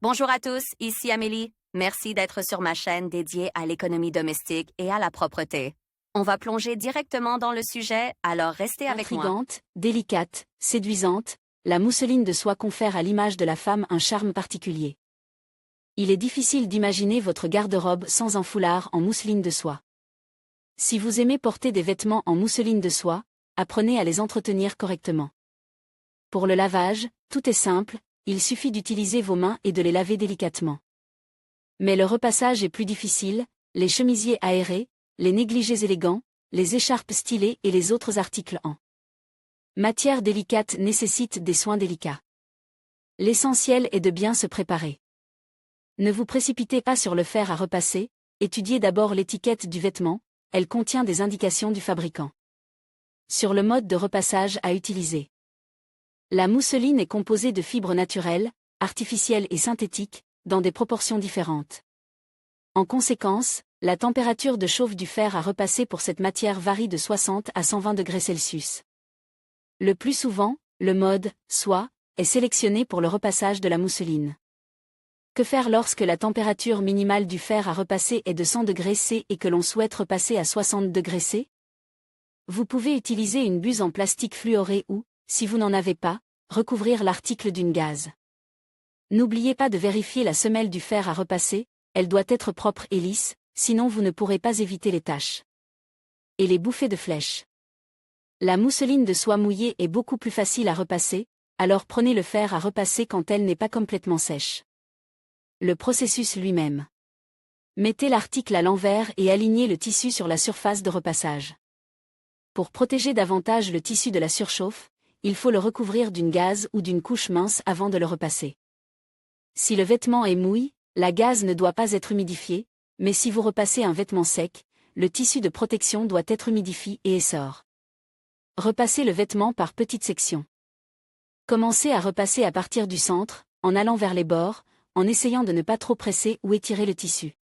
Bonjour à tous, ici Amélie. Merci d'être sur ma chaîne dédiée à l'économie domestique et à la propreté. On va plonger directement dans le sujet, alors restez avec moi. Intrigante, délicate, séduisante, la mousseline de soie confère à l'image de la femme un charme particulier. Il est difficile d'imaginer votre garde-robe sans un foulard en mousseline de soie. Si vous aimez porter des vêtements en mousseline de soie, apprenez à les entretenir correctement. Pour le lavage, tout est simple, il suffit d'utiliser vos mains et de les laver délicatement. Mais le repassage est plus difficile, les chemisiers aérés, les négligés élégants, les écharpes stylées et les autres articles en matière délicate nécessitent des soins délicats. L'essentiel est de bien se préparer. Ne vous précipitez pas sur le fer à repasser, étudiez d'abord l'étiquette du vêtement, elle contient des indications du fabricant. Sur le mode de repassage à utiliser. La mousseline est composée de fibres naturelles, artificielles et synthétiques, dans des proportions différentes. En conséquence, la température de chauffe du fer à repasser pour cette matière varie de 60 à 120 degrés Celsius. Le plus souvent, le mode « soie » est sélectionné pour le repassage de la mousseline. Que faire lorsque la température minimale du fer à repasser est de 100 degrés C et que l'on souhaite repasser à 60 degrés C? Vous pouvez utiliser une buse en plastique fluoré ou, si vous n'en avez pas, recouvrir l'article d'une gaze. N'oubliez pas de vérifier la semelle du fer à repasser, elle doit être propre et lisse, sinon vous ne pourrez pas éviter les taches. Et les bouffées de flèches. La mousseline de soie mouillée est beaucoup plus facile à repasser, alors prenez le fer à repasser quand elle n'est pas complètement sèche. Le processus lui-même. Mettez l'article à l'envers et alignez le tissu sur la surface de repassage. Pour protéger davantage le tissu de la surchauffe, il faut le recouvrir d'une gaze ou d'une couche mince avant de le repasser. Si le vêtement est mouille, la gaze ne doit pas être humidifiée, mais si vous repassez un vêtement sec, le tissu de protection doit être humidifié et essore. Repassez le vêtement par petites sections. Commencez à repasser à partir du centre, en allant vers les bords, en essayant de ne pas trop presser ou étirer le tissu.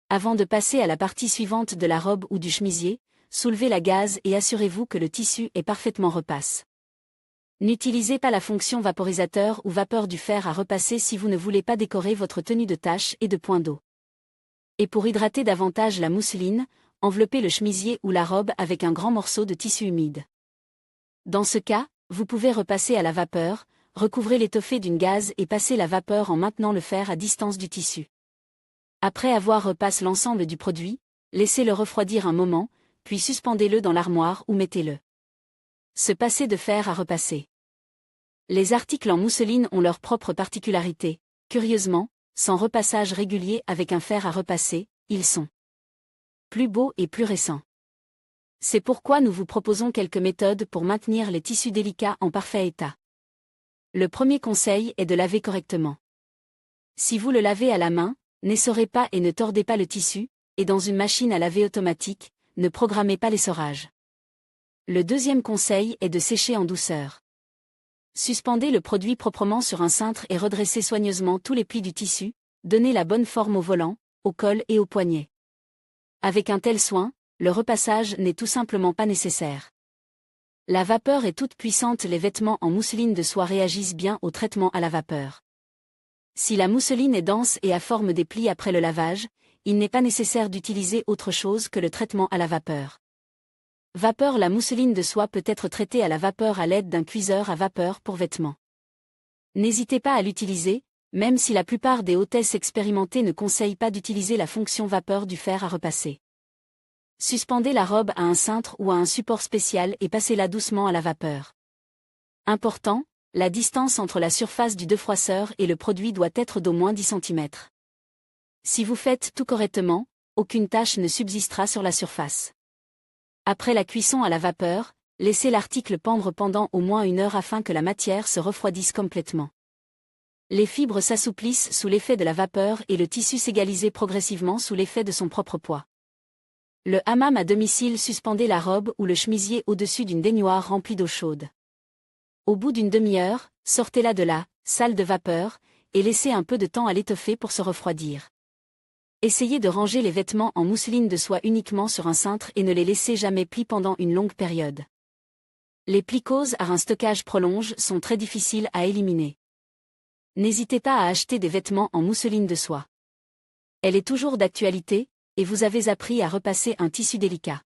Avant de passer à la partie suivante de la robe ou du chemisier, soulevez la gaze et assurez-vous que le tissu est parfaitement repasse. N'utilisez pas la fonction vaporisateur ou vapeur du fer à repasser si vous ne voulez pas décorer votre tenue de taches et de points d'eau. Et pour hydrater davantage la mousseline, enveloppez le chemisier ou la robe avec un grand morceau de tissu humide. Dans ce cas, vous pouvez repasser à la vapeur, recouvrez l'étoffé d'une gaze et passez la vapeur en maintenant le fer à distance du tissu. Après avoir repassé l'ensemble du produit, laissez-le refroidir un moment, puis suspendez-le dans l'armoire ou mettez-le. Se passer de fer à repasser. Les articles en mousseline ont leurs propres particularités. Curieusement, sans repassage régulier avec un fer à repasser, ils sont plus beaux et plus récents. C'est pourquoi nous vous proposons quelques méthodes pour maintenir les tissus délicats en parfait état. Le premier conseil est de laver correctement. Si vous le lavez à la main, n'essorez pas et ne tordez pas le tissu, et dans une machine à laver automatique, ne programmez pas l'essorage. Le deuxième conseil est de sécher en douceur. Suspendez le produit proprement sur un cintre et redressez soigneusement tous les plis du tissu, donnez la bonne forme au volant, au col et au poignet. Avec un tel soin, le repassage n'est tout simplement pas nécessaire. La vapeur est toute puissante, les vêtements en mousseline de soie réagissent bien au traitement à la vapeur. Si la mousseline est dense et a forme des plis après le lavage, il n'est pas nécessaire d'utiliser autre chose que le traitement à la vapeur. Vapeur. La mousseline de soie peut être traitée à la vapeur à l'aide d'un cuiseur à vapeur pour vêtements. N'hésitez pas à l'utiliser, même si la plupart des hôtesses expérimentées ne conseillent pas d'utiliser la fonction vapeur du fer à repasser. Suspendez la robe à un cintre ou à un support spécial et passez-la doucement à la vapeur. Important, la distance entre la surface du défroisseur et le produit doit être d'au moins 10 cm. Si vous faites tout correctement, aucune tache ne subsistera sur la surface. Après la cuisson à la vapeur, laissez l'article pendre pendant au moins 1 heure afin que la matière se refroidisse complètement. Les fibres s'assouplissent sous l'effet de la vapeur et le tissu s'égalise progressivement sous l'effet de son propre poids. Le hammam à domicile. Suspendez la robe ou le chemisier au-dessus d'une baignoire remplie d'eau chaude. Au bout d'une demi-heure, sortez-la de la salle de vapeur et laissez un peu de temps à l'étoffer pour se refroidir. Essayez de ranger les vêtements en mousseline de soie uniquement sur un cintre et ne les laissez jamais plis pendant une longue période. Les plis causent à un stockage prolonge sont très difficiles à éliminer. N'hésitez pas à acheter des vêtements en mousseline de soie. Elle est toujours d'actualité, et vous avez appris à repasser un tissu délicat.